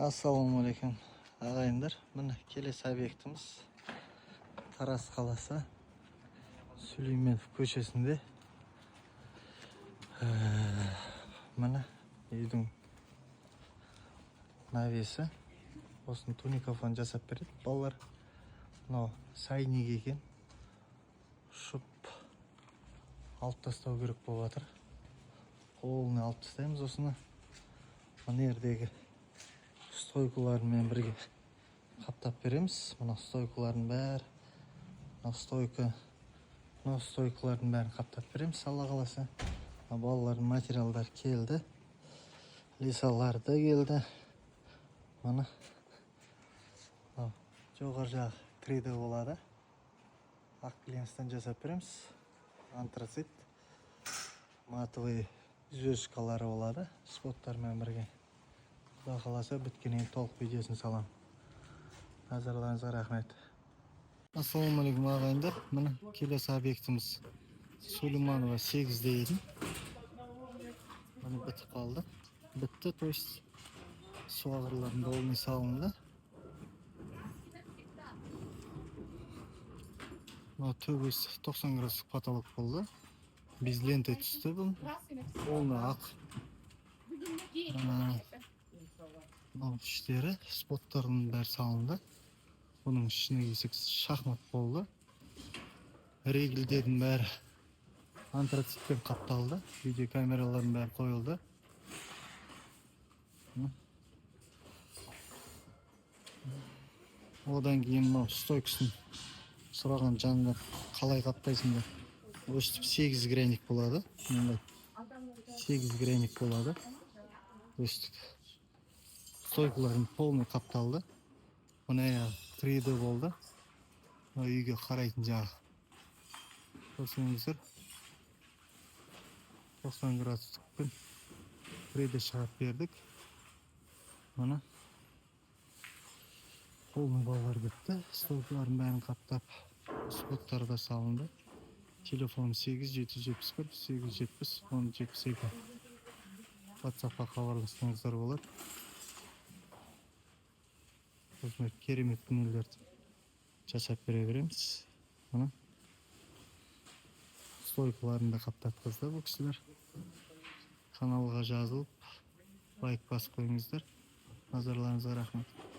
Ассалаумағалейкум ағайындар. Міне келесі объектіміз Тараз қаласы Сүлейменов көшесінде. Міне үйдің навесі. Осыны туникафон жасап береді балалар. Мынау сайниг екен. Ұшып алып тастау керек болып жатыр. Қолына алып тастаймыз осыны. Мына жердегі стойкалармен бірге қаптап береміз. Мына стойкалардың бәрі, мына стойкалардың бәрін қаптап береміз. Алла қаласа. Балалардың материалдар келді. Лисалар да келді. Мына жоғары жағы 3D болады. Ақ глянцтан жасап береміз. Антрацит, матовый звездкалары болады. Споттармен бірге. Құда қаласа біткенен толық видеосын салам. Назарларыңызға рахмет. Ассалаумағалейкум ағайындар. Міне келесі объектіміз Сулейманова 8 дейді. Міне бітіп қалды. Бітті, то есть су ағырларын долмай салынды. Төбесі 90 градус потолок болды. Без ленты түсті бұл. Оны ақ. Іштері, споттардың бәрі салынды. Оның ішіне кесек шахмат болды. Регілдердің бәрі антрацитпен қапталды. Видеокамералардың бәрі қойылды. Одан кейін стойкасын сұраған жанына қалай қаптайсыңдар. Өстіп 8 граник болады. 8 граник болады. Өстіп стойкаларын полный қапталды. Бұны 3D болды. Үйге қарайтын жағы. Көрсеңіздер 90 градустықпен 3D шығарып бердік. Мұны полный балалар бітті. Стойкаларын бәрін қаптап, споттары да салынды. Телефон 8-771 870 1072. WhatsApp-қа хабарласыңыздар болады. Осындай керемет дүниелерді жасап бере береміз. Мына стойкаларын да қаптатқызды бұл кісілер. Каналға жазылып, лайк басып қойыңыздар. Назарларыңызға рахмет.